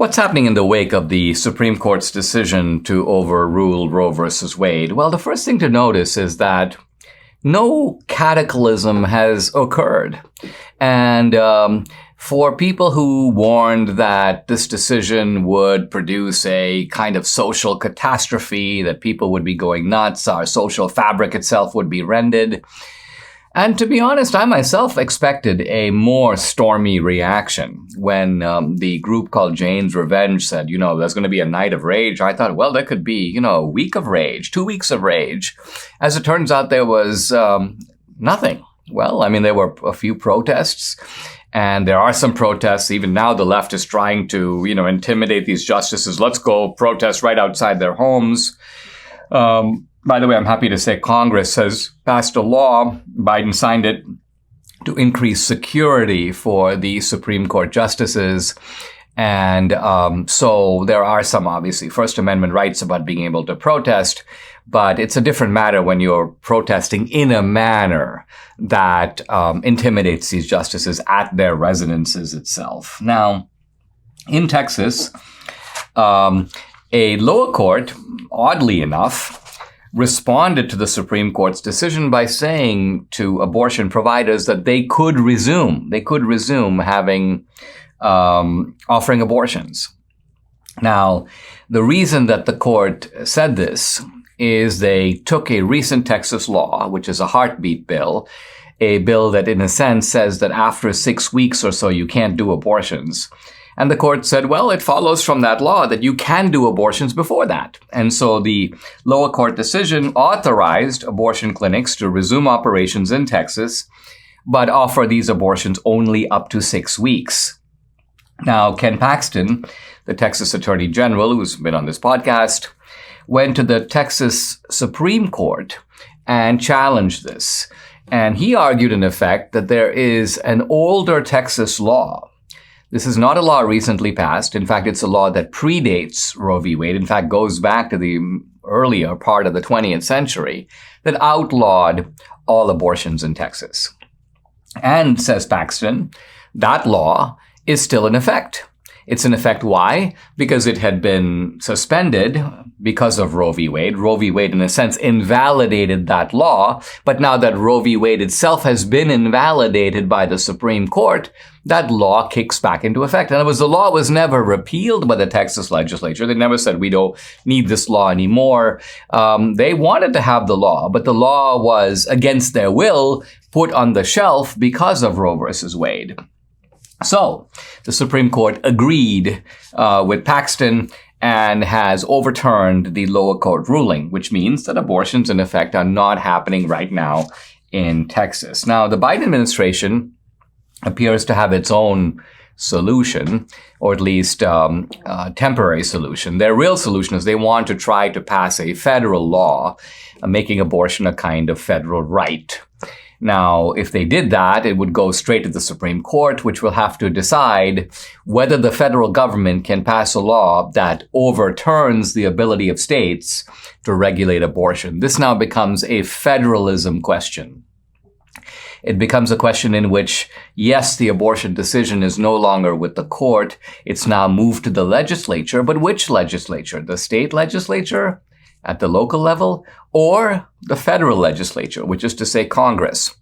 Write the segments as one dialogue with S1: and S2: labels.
S1: What's happening in the wake of the Supreme Court's decision to overrule Roe versus Wade? Well, the first thing to notice is that no cataclysm has occurred. And for people who warned that this decision would produce a kind of social catastrophe, that people would be going nuts, our social fabric itself would be rended. And to be honest, I myself expected a more stormy reaction when the group called Jane's Revenge said, there's going to be a night of rage. I thought, well, there could be, a week of rage, 2 weeks of rage. As it turns out, there was nothing. Well, there were a few protests. And there are some protests. Even now, the left is trying to, intimidate these justices. Let's go protest right outside their homes. By the way, I'm happy to say Congress has passed a law, Biden signed it, to increase security for the Supreme Court justices. And so there are some, obviously, First Amendment rights about being able to protest, but it's a different matter when you're protesting in a manner that intimidates these justices at their residences itself. Now, in Texas, a lower court, oddly enough, responded to the Supreme Court's decision by saying to abortion providers that they could resume having, offering abortions. Now, the reason that the court said this is they took a recent Texas law, which is a heartbeat bill, a bill that in a sense says that after 6 weeks or so you can't do abortions. And the court said, well, it follows from that law that you can do abortions before that. And so the lower court decision authorized abortion clinics to resume operations in Texas, but offer these abortions only up to 6 weeks. Now, Ken Paxton, the Texas Attorney General, who's been on this podcast, went to the Texas Supreme Court and challenged this. And he argued, in effect, that there is an older Texas law. This is not a law recently passed. In fact, it's a law that predates Roe v. Wade. In fact, goes back to the earlier part of the 20th century that outlawed all abortions in Texas. And, says Paxton, that law is still in effect. It's in effect. Why? Because it had been suspended because of Roe v. Wade. Roe v. Wade, in a sense, invalidated that law. But now that Roe v. Wade itself has been invalidated by the Supreme Court, that law kicks back into effect. In other words, the law was never repealed by the Texas legislature. They never said, we don't need this law anymore. They wanted to have the law, but the law was, against their will, put on the shelf because of Roe versus Wade. So the Supreme Court agreed with Paxton and has overturned the lower court ruling, which means that abortions, in effect, are not happening right now in Texas. Now, the Biden administration appears to have its own solution, or at least temporary solution. Their real solution is they want to try to pass a federal law making abortion a kind of federal right. Now, if they did that, it would go straight to the Supreme Court, which will have to decide whether the federal government can pass a law that overturns the ability of states to regulate abortion. This now becomes a federalism question. It becomes a question in which, yes, the abortion decision is no longer with the court. It's now moved to the legislature. But which legislature? The state legislature at the local level, or the federal legislature, which is to say Congress?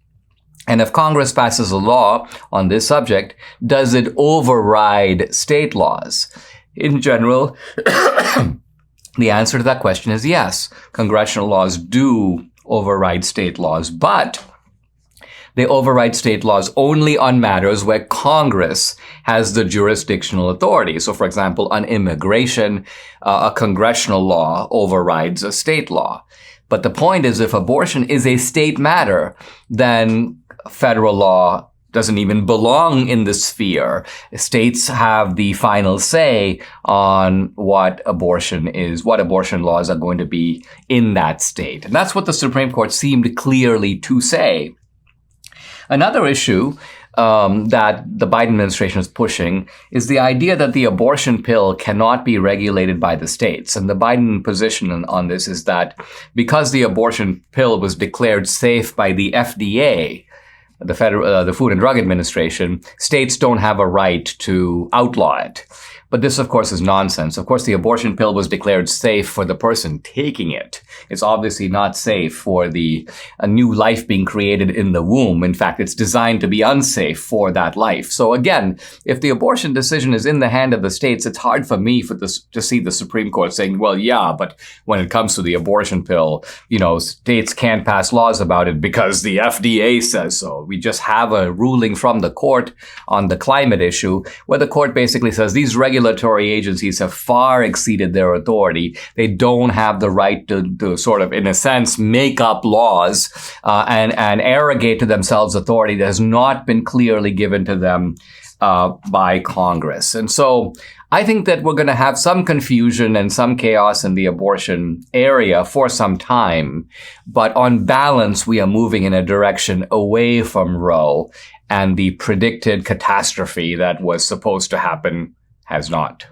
S1: And if Congress passes a law on this subject, does it override state laws? In general, the answer to that question is yes. Congressional laws do override state laws, but they override state laws only on matters where Congress has the jurisdictional authority. So, for example, on immigration, a congressional law overrides a state law. But the point is, if abortion is a state matter, then federal law doesn't even belong in the sphere. States have the final say on what abortion is, what abortion laws are going to be in that state. And that's what the Supreme Court seemed clearly to say. Another issue that the Biden administration is pushing is the idea that the abortion pill cannot be regulated by the states. And the Biden position on this is that because the abortion pill was declared safe by the FDA, the Food and Drug Administration, states don't have a right to outlaw it. But this, of course, is nonsense. Of course, the abortion pill was declared safe for the person taking it. It's obviously not safe for a new life being created in the womb. In fact, it's designed to be unsafe for that life. So again, if the abortion decision is in the hand of the states, it's hard for me to see the Supreme Court saying, well, yeah, but when it comes to the abortion pill, states can't pass laws about it because the FDA says so. We just have a ruling from the court on the climate issue where the court basically says these regulatory agencies have far exceeded their authority. They don't have the right to sort of, in a sense, make up laws and arrogate to themselves authority that has not been clearly given to them by Congress. And so I think that we're going to have some confusion and some chaos in the abortion area for some time. But on balance, we are moving in a direction away from Roe, and the predicted catastrophe that was supposed to happen has not.